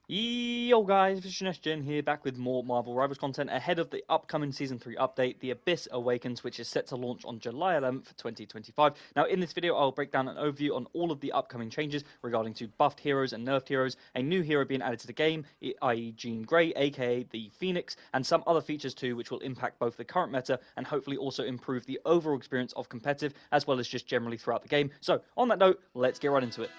Yo guys, Gen here, back with more Marvel Rivals content ahead of the upcoming Season 3 update, The Abyss Awakens, which is set to launch on July 11th, 2025. Now, in this video, I'll break down an overview on all of the upcoming changes regarding to buffed heroes and nerfed heroes, a new hero being added to the game, i.e. Jean Grey, aka the Phoenix, and some other features too, which will impact both the current meta and hopefully also improve the overall experience of competitive, as well as just generally throughout the game. So, on that note, let's get right into it.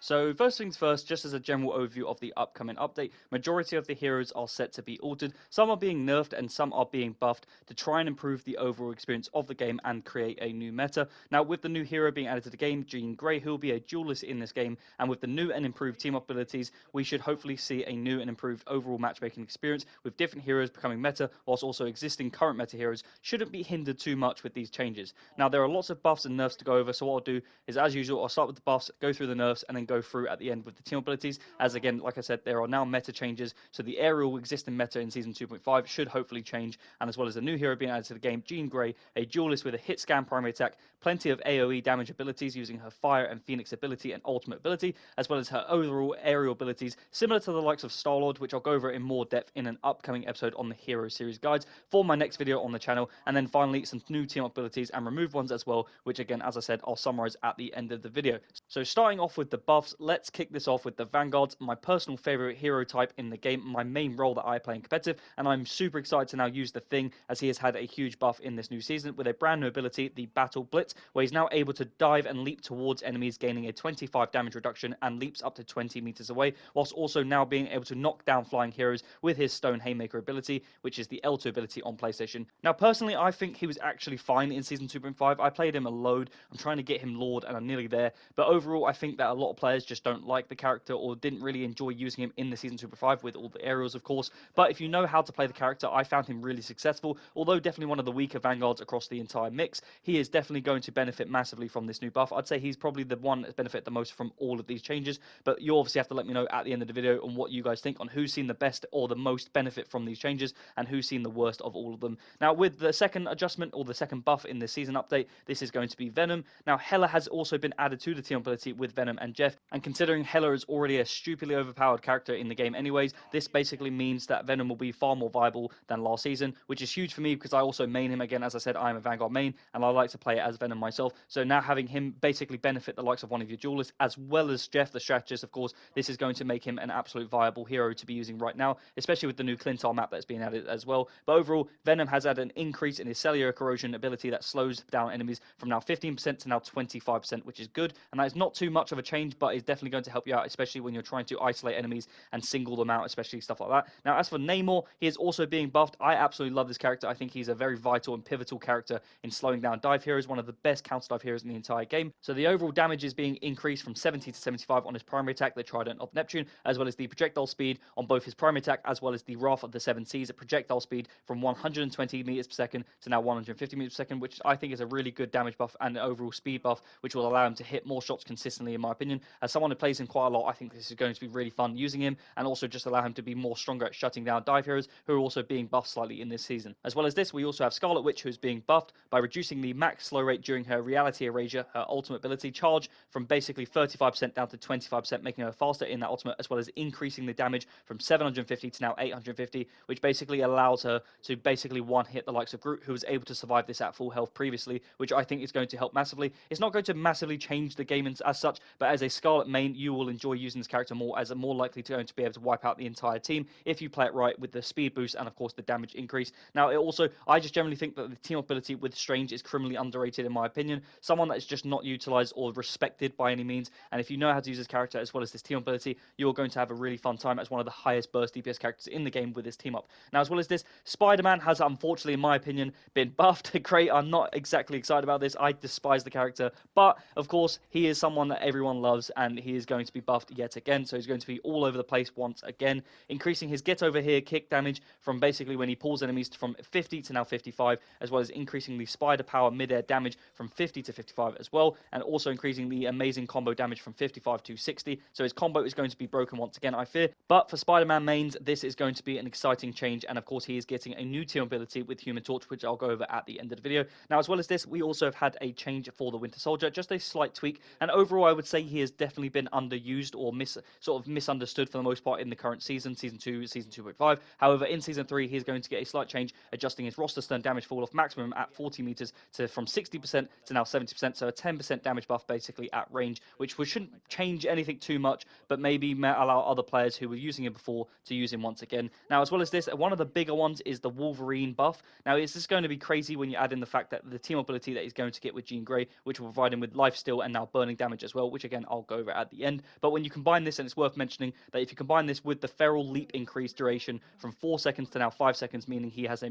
So first things first, just as a general overview of the upcoming update, majority of the heroes are set to be altered. Some are being nerfed and some are being buffed to try and improve the overall experience of the game and create a new meta. Now with the new hero being added to the game, Jean Grey, who will be a duelist in this game, and with the new and improved team up abilities, we should hopefully see a new and improved overall matchmaking experience with different heroes becoming meta, whilst also existing current meta heroes shouldn't be hindered too much with these changes. Now there are lots of buffs and nerfs to go over, so what I'll do is, as usual, I'll start with the buffs, go through the nerfs, and then go through at the end with the team abilities, as again, like I said, there are now meta changes, so the aerial existing meta in Season 2.5 should hopefully change, and as well as a new hero being added to the game, Jean Grey, a duelist with a hit scan primary attack, plenty of AoE damage abilities using her Fire and Phoenix ability and ultimate ability, as well as her overall aerial abilities, similar to the likes of Star-Lord, which I'll go over in more depth in an upcoming episode on the Hero Series guides for my next video on the channel, and then finally some new team abilities and removed ones as well, which again, as I said, I'll summarize at the end of the video. So starting off with the buffs, let's kick this off with the Vanguards, my personal favorite hero type in the game, my main role that I play in competitive, and I'm super excited to now use the Thing, as he has had a huge buff in this new season with a brand new ability, the Battle Blitz, where he's now able to dive and leap towards enemies, gaining a 25 damage reduction and leaps up to 20 meters away, whilst also now being able to knock down flying heroes with his Stone Haymaker ability, which is the L2 ability on PlayStation. Now personally, I think he was actually fine in Season 2.5. I played him a load, I'm trying to get him Lord and I'm nearly there, but overall I think that a lot of players just don't like the character or didn't really enjoy using him in the Season 2.5 with all the aerials, of course. But if you know how to play the character, I found him really successful, although definitely one of the weaker Vanguards across the entire mix. He is definitely going to benefit massively from this new buff. I'd say he's probably the one that's benefited the most from all of these changes, but you obviously have to let me know at the end of the video on what you guys think on who's seen the best or the most benefit from these changes and who's seen the worst of all of them. Now with the second adjustment or the second buff in the season update, this is going to be Venom. Now Hela has also been added to the team ability with Venom and Jeff, and considering Hela is already a stupidly overpowered character in the game anyways, this basically means that Venom will be far more viable than last season, which is huge for me because I also main him. Again, as I said, I'm a Vanguard main and I like to play it as Venom myself, so now having him basically benefit the likes of one of your duelists as well as Jeff the strategist, of course, this is going to make him an absolute viable hero to be using right now, especially with the new Clintar map that's being added as well. But overall, Venom has had an increase in his cellular corrosion ability that slows down enemies from now 15% to now 25%, which is good, and that is not too much of a change, but is definitely going to help you out, especially when you're trying to isolate enemies and single them out, especially stuff like that. Now as for Namor, he is also being buffed. I absolutely love this character. I think he's a very vital and pivotal character in slowing down dive heroes, one of the best counter dive heroes in the entire game. So the overall damage is being increased from 70 to 75 on his primary attack, the Trident of Neptune, as well as the projectile speed on both his primary attack as well as the Wrath of the Seven Seas, a projectile speed from 120 meters per second to now 150 meters per second, which I think is a really good damage buff and an overall speed buff, which will allow him to hit more shots consistently, in my opinion. As someone who plays him quite a lot, I think this is going to be really fun using him, and also just allow him to be more stronger at shutting down dive heroes who are also being buffed slightly in this season. As well as this, we also have Scarlet Witch, who is being buffed by reducing the max slow rate during her Reality Erasure, her ultimate ability charge, from basically 35% down to 25%, making her faster in that ultimate, as well as increasing the damage from 750 to now 850, which basically allows her to basically one-hit the likes of Groot, who was able to survive this at full health previously, which I think is going to help massively. It's not going to massively change the game as such, but as a Scarlet main, you will enjoy using this character more, as a more likely to be able to wipe out the entire team if you play it right with the speed boost and of course the damage increase. Now it also, I just generally think that the team ability with Strange is criminally underrated in my opinion, someone that is just not utilized or respected by any means, and if you know how to use this character as well as this team ability, you're going to have a really fun time as one of the highest burst DPS characters in the game with this team up. Now as well as this, Spider-Man has unfortunately in my opinion been buffed. Great, I'm not exactly excited about this, I despise the character, but of course he is someone that everyone loves and he is going to be buffed yet again, so he's going to be all over the place once again, increasing his get over here kick damage from basically when he pulls enemies from 50 to now 55, as well as increasing the spider power mid-air damage from 50 to 55 as well, and also increasing the amazing combo damage from 55 to 60, so his combo is going to be broken once again, I fear. But for Spider-Man mains, this is going to be an exciting change, and of course he is getting a new team ability with Human Torch, which I'll go over at the end of the video. Now as well as this, we also have had a change for the Winter Soldier, just a slight tweak, and And overall, I would say he has definitely been underused or sort of misunderstood for the most part in the current season, Season 2, Season 2.5. However, in Season 3, he's going to get a slight change, adjusting his roster stun damage fall off maximum at 40 meters from 60% to now 70%, so a 10% damage buff basically at range, which shouldn't change anything too much, but maybe allow other players who were using him before to use him once again. Now, as well as this, one of the bigger ones is the Wolverine buff. Now, is this going to be crazy when you add in the fact that the team ability that he's going to get with Jean Grey, which will provide him with life steal and now burning damage as well, which again, I'll go over at the end. But when you combine this, and it's worth mentioning that if you combine this with the Feral Leap increase duration from 4 seconds to now 5 seconds, meaning he has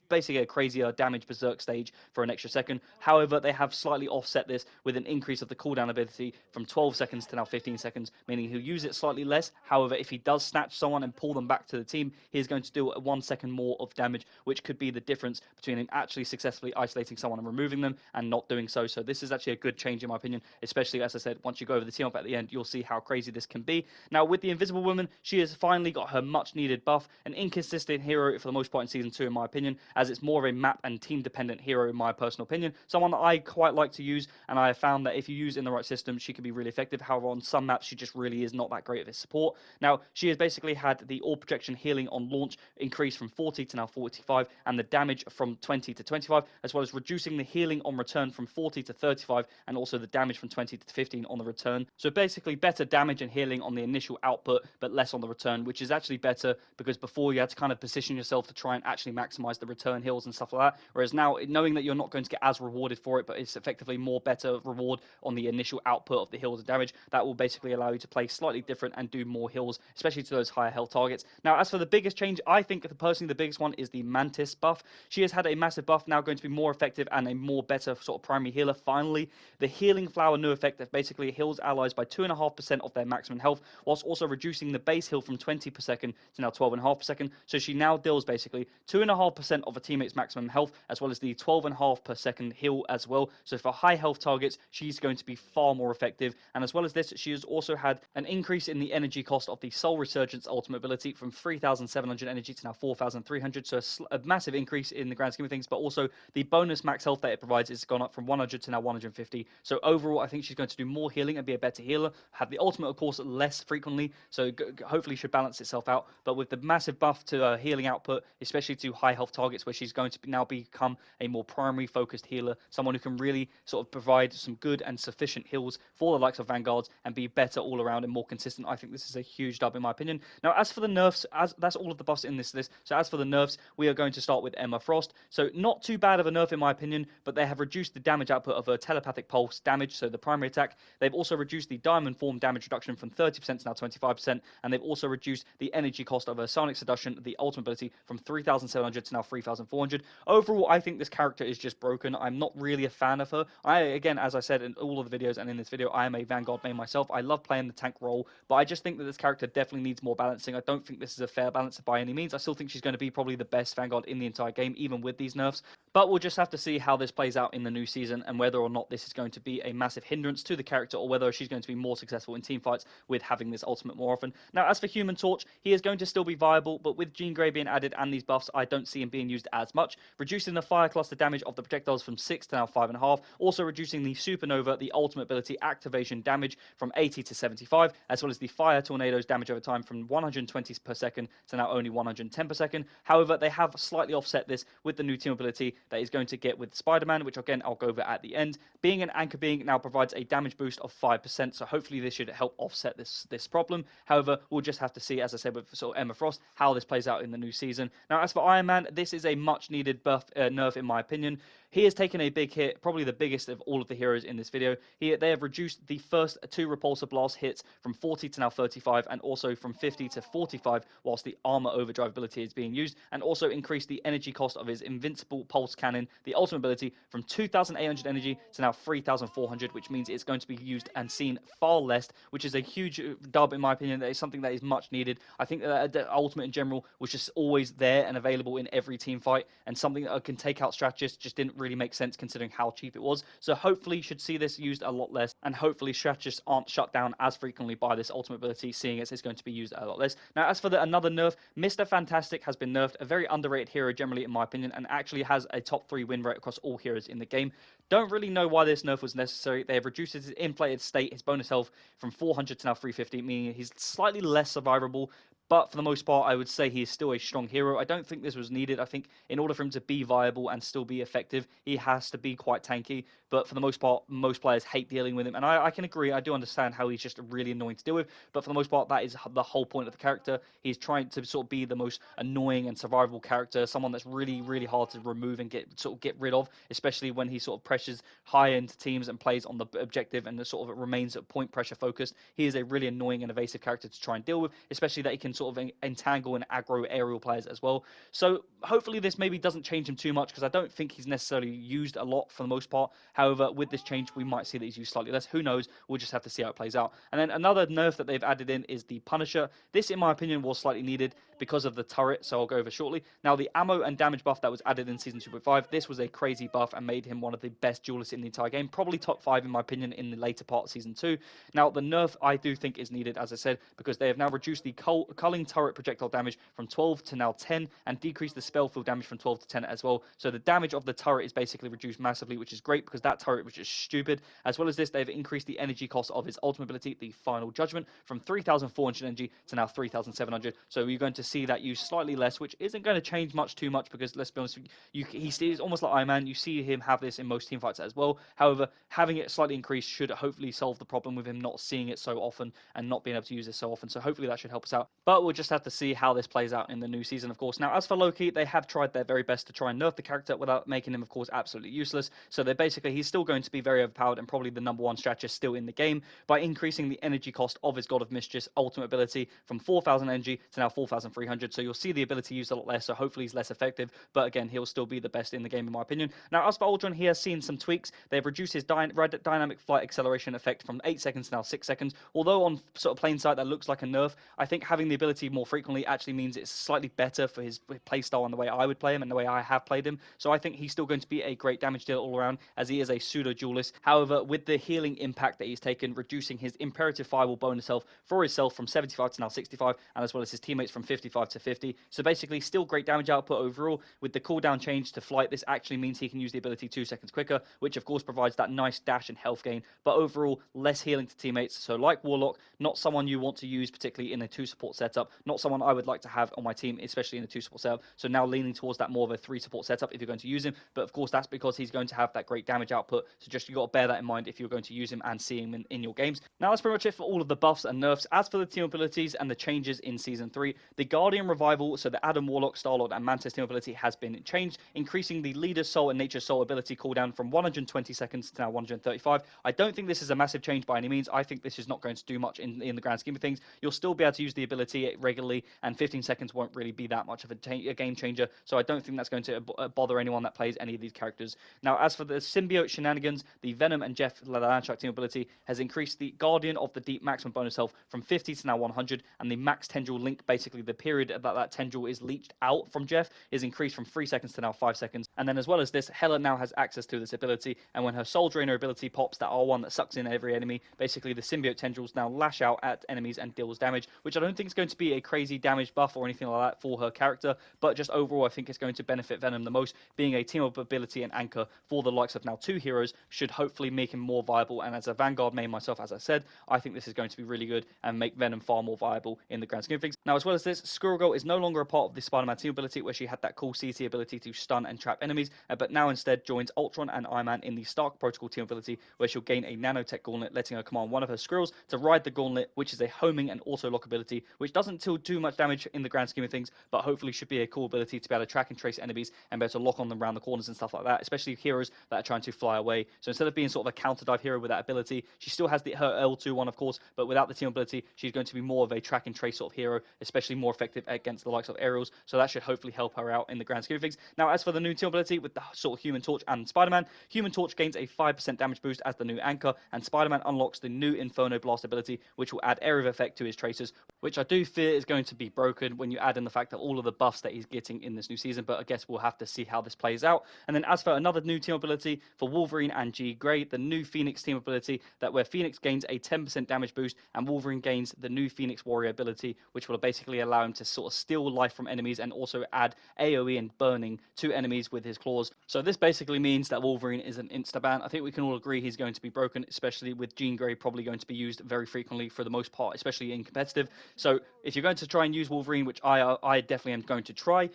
basically a crazier damage berserk stage for an extra second. However, they have slightly offset this with an increase of the cooldown ability from 12 seconds to now 15 seconds, meaning he'll use it slightly less. However, if he does snatch someone and pull them back to the team, he's going to do 1 second more of damage, which could be the difference between him actually successfully isolating someone and removing them and not doing so. So this is actually a good change in my opinion, especially as I said, once you go over the team up at the end, you'll see how crazy this can be. Now with the Invisible Woman, she has finally got her much needed buff, an inconsistent hero for the most part in Season 2 in my opinion, as it's more of a map and team dependent hero in my personal opinion. Someone that I quite like to use, and I have found that if you use in the right system, she can be really effective. However, on some maps, she just really is not that great of a support. Now, she has basically had the all projection healing on launch increase from 40 to now 45, and the damage from 20 to 25, as well as reducing the healing on return from 40 to 35, and also the damage from 20 to 15 on the return. So basically better damage and healing on the initial output, but less on the return, which is actually better because before you had to kind of position yourself to try and actually maximize the return heals and stuff like that. Whereas now, knowing that you're not going to get as rewarded for it, but it's effectively more better reward on the initial output of the heals and damage, that will basically allow you to play slightly different and do more heals, especially to those higher health targets. Now, as for the biggest change, I think personally the biggest one is the Mantis buff. She has had a massive buff, now going to be more effective and a more better sort of primary healer. Finally, the Healing Flower new effect that basically heals allies by 2.5% of their maximum health, whilst also reducing the base heal from 20 per second to now 12.5 per second. So she now deals basically 2.5% of a teammate's maximum health, as well as the 12.5 per second heal as well. So for high health targets, she's going to be far more effective. And as well as this, she has also had an increase in the energy cost of the Soul Resurgence ultimate ability from 3,700 energy to now 4,300. So a massive increase in the grand scheme of things, but also the bonus max health that it provides is gone up from 100 to now 150. So overall, I think she's going to do more healing and be a better healer. Have the ultimate, of course, less frequently, so hopefully should balance itself out. But with the massive buff to healing output, especially to high health targets, where she's going to now become a more primary focused healer, someone who can really sort of provide some good and sufficient heals for the likes of Vanguards and be better all around and more consistent. I think this is a huge dub in my opinion. Now, as for the nerfs, that's all of the buffs in this list. So as for the nerfs, we are going to start with Emma Frost. So not too bad of a nerf in my opinion, but they have reduced the damage output of her telepathic pulse damage, so the primary attack. They've also reduced the diamond form damage reduction from 30% to now 25%, and they've also reduced the energy cost of her sonic seduction, the ultimate ability, from 3,700 to now 3,400. Overall, I think this character is just broken. I'm not really a fan of her. Again, as I said in all of the videos and in this video, I am a Vanguard main myself. I love playing the tank role, but I just think that this character definitely needs more balancing. I don't think this is a fair balance by any means. I still think she's going to be probably the best Vanguard in the entire game, even with these nerfs. But we'll just have to see how this plays out in the new season and whether or not this is going to be a massive hindrance to the character or whether she's going to be more successful in team fights with having this ultimate more often. Now, as for Human Torch, he is going to still be viable, but with Jean Grey being added and these buffs, I don't see him being used as much, reducing the fire cluster damage of the projectiles from 6 to now 5.5, also reducing the Supernova, the ultimate ability activation damage from 80 to 75, as well as the fire tornadoes damage over time from 120 per second to now only 110 per second. However, they have slightly offset this with the new team ability that is going to get with Spider-Man, which again I'll go over at the end. Being an anchor being now provides a damage boost of 5%, so hopefully this should help offset this problem. However, we'll just have to see, as I said with sort of Emma Frost, how this plays out in the new season. Now, as for Iron Man, this is a much needed buff nerf in my opinion. He has taken a big hit, probably the biggest of all of the heroes in this video. They have reduced the first 2 repulsor blast hits from 40 to now 35, and also from 50 to 45, whilst the armor overdrive ability is being used, and also increased the energy cost of his invincible pulse cannon, the ultimate ability, from 2,800 energy to now 3,400, which means it's going to be used and seen far less, which is a huge dub in my opinion. That is something that is much needed. I think that the ultimate in general was just always there and available in every team fight, and something that can take out strategists just didn't really make sense considering how cheap it was. So hopefully you should see this used a lot less, and hopefully strategists aren't shut down as frequently by this ultimate ability, seeing as it's going to be used a lot less. Now, as for another nerf, Mr. Fantastic has been nerfed, a very underrated hero generally in my opinion, and actually has a top 3 win rate across all heroes in the game. Don't really know why this nerf was necessary. They have reduced his inflated state, his bonus health, from 400 to now 350, meaning he's slightly less survivable. But for the most part, I would say he is still a strong hero. I don't think this was needed. I think in order for him to be viable and still be effective, he has to be quite tanky. But for the most part, most players hate dealing with him. And I can agree. I do understand how he's just really annoying to deal with. But for the most part, that is the whole point of the character. He's trying to sort of be the most annoying and survivable character, someone that's really, really hard to remove and get rid of, especially when he sort of pressures high into teams and plays on the objective and sort of remains at point pressure focused. He is a really annoying and evasive character to try and deal with, especially that he can sort of entangle and aggro aerial players as well. So hopefully this maybe doesn't change him too much, because I don't think he's necessarily used a lot for the most part. However, with this change, we might see that he's used slightly less. Who knows? We'll just have to see how it plays out. And then another nerf that they've added in is the Punisher. This, in my opinion, was slightly needed because of the turret, so I'll go over shortly. Now, the ammo and damage buff that was added in Season 2.5, this was a crazy buff and made him one of the best duelists in the entire game. Probably top 5, in my opinion, in the later part of Season 2. Now, the nerf, I do think, is needed, as I said, because they have now reduced the culling turret projectile damage from 12 to now 10, and decreased the spell field damage from 12 to 10 as well. So the damage of the turret is basically reduced massively, which is great, because that turret was just stupid. As well as this, they've increased the energy cost of his ultimate ability, the Final Judgment, from 3,400 energy to now 3,700. So you're going to see that used slightly less, which isn't going to change too much, because let's be honest, he's almost like Iron Man. You see him have this in most team fights as well. However, having it slightly increased should hopefully solve the problem with him not seeing it so often and not being able to use it so often. So hopefully that should help us out. But we'll just have to see how this plays out in the new season, of course. Now, as for Loki, they have tried their very best to try and nerf the character without making him, of course, absolutely useless. So he's still going to be very overpowered and probably the #1 strategist still in the game, by increasing the energy cost of his God of Mischief ultimate ability from 4,000 energy to now 4,300. So you'll see the ability used a lot less, so hopefully he's less effective. But again, he'll still be the best in the game, in my opinion. Now, as for Ultron, he has seen some tweaks. They've reduced his dynamic flight acceleration effect from 8 seconds to now 6 seconds. Although on sort of plain sight that looks like a nerf, I think having the ability more frequently actually means it's slightly better for his playstyle and the way I would play him and the way I have played him. So I think he's still going to be a great damage dealer all around, as he is a pseudo duelist. However, with the healing impact that he's taken, reducing his imperative fireball bonus health for himself from 75 to now 65, and as well as his teammates from 55 to 50. So basically, still great damage output overall. With the cooldown change to flight, this actually means he can use the ability 2 seconds quicker, which of course provides that nice dash and health gain. But overall, less healing to teammates. So like Warlock, not someone you want to use particularly in a 2 support setup. Not someone I would like to have on my team, especially in a 2 support setup. So now leaning towards that more of a 3 support setup if you're going to use him. But of course, that's because he's going to have that great damage output. So just you got to bear that in mind if you're going to use him and see him in your games. Now that's pretty much it for all of the buffs and nerfs. As for the team abilities and the changes in Season 3, the Guardian Revival, so the Adam Warlock, Star-Lord, and Mantis team ability has been changed, increasing the Leader's Soul and Nature's Soul ability cooldown from 120 seconds to now 135. I don't think this is a massive change by any means. I think this is not going to do much in the grand scheme of things. You'll still be able to use the ability regularly, and 15 seconds won't really be that much of a game changer. So I don't think that's going to bother anyone that plays any of these characters. Now, as for the symbiote shenanigans, the Venom and Jeff Landshark team ability has increased the Guardian of the Deep maximum bonus health from 50 to now 100, and the max tendril link, basically the period that tendril is leached out from Jeff, is increased from 3 seconds to now 5 seconds. And then as well as this, Hela now has access to this ability, and when her Soul Drainer ability pops, that R1 that sucks in every enemy, basically the symbiote tendrils now lash out at enemies and deals damage, which I don't think is going to be a crazy damage buff or anything like that for her character, but just overall I think it's going to benefit Venom the most. Being a team up ability and anchor for the likes of now 2 heroes should hopefully make him more viable, and as a Vanguard main myself, as I said, I think this is going to be really good and make Venom far more viable in the grand scheme of things. Now, as well as this, Squirrel Girl is no longer a part of the Spider-Man team ability where she had that cool CC ability to stun and trap enemies, but now instead joins Ultron and Iron Man in the Stark Protocol team ability, where she'll gain a nanotech gauntlet, letting her command one of her squirrels to ride the gauntlet, which is a homing and auto lock ability, which doesn't deal too much damage in the grand scheme of things, but hopefully should be a cool ability to be able to track and trace enemies and be able to lock on them around the corners and stuff like that, especially heroes that are trying to fly away. So instead of being sort of a counter dive hero with that ability, she still has her L2 one, of course, but without the team ability, she's going to be more of a track and trace sort of hero, especially more effective against the likes of aerials. So that should hopefully help her out in the grand scheme of things. Now, as for the new team ability with the sort of Human Torch and Spider-Man, Human Torch gains a 5% damage boost as the new anchor, and Spider-Man unlocks the new Inferno Blast ability, which will add area of effect to his tracers, which I do fear is going to be broken when you add in the fact that all of the buffs that he's getting in this new season, but I guess we'll have to see how this plays out. And then as for another new team ability for Wolverine and G Grey, the new Phoenix team ability, that where Phoenix gains a 10% damage boost and Wolverine gains the new Phoenix Warrior ability, which will basically allow him to sort of steal life from enemies and also add AoE and burning to enemies with his claws. So this basically means that Wolverine is an insta-ban. I think we can all agree he's going to be broken, especially with Jean Grey probably going to be used very frequently for the most part, especially in competitive. So if you're going to try and use Wolverine, which I definitely am going to try,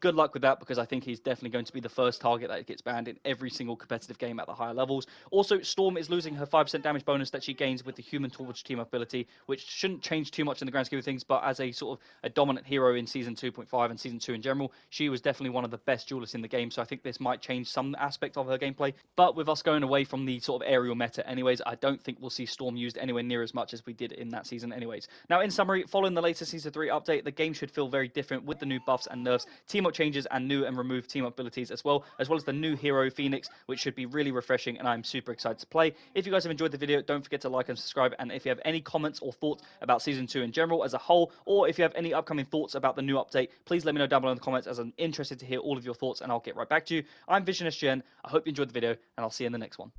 good luck with that, because I think he's definitely going to be the first target that gets banned in every single competitive game at the higher levels. Also, Storm is losing her 5% damage bonus that she gains with the Human Torch team ability, which shouldn't change too much in the grand scheme of things, but as a sort of a dominant hero in Season 2.5 and Season 2 in general, she was definitely one of the best duelists in the game, so I think this might change some aspect of her gameplay. But with us going away from the sort of aerial meta anyways, I don't think we'll see Storm used anywhere near as much as we did in that season anyways. Now, in summary, following the latest Season 3 update, the game should feel very different with the new buffs and nerfs, team-up changes, and new and removed team-up abilities as well as the new hero Phoenix, which should be really refreshing, and I'm super excited to play. If you guys have enjoyed the video, don't forget to like and subscribe, and if you have any comments or thoughts about Season 2 in general as a whole, or if you have any upcoming thoughts about the new update, please let me know down below in the comments, as I'm interested to hear all of your thoughts, and I'll get right back to you. I'm Vision SGN, I hope you enjoyed the video, and I'll see you in the next one.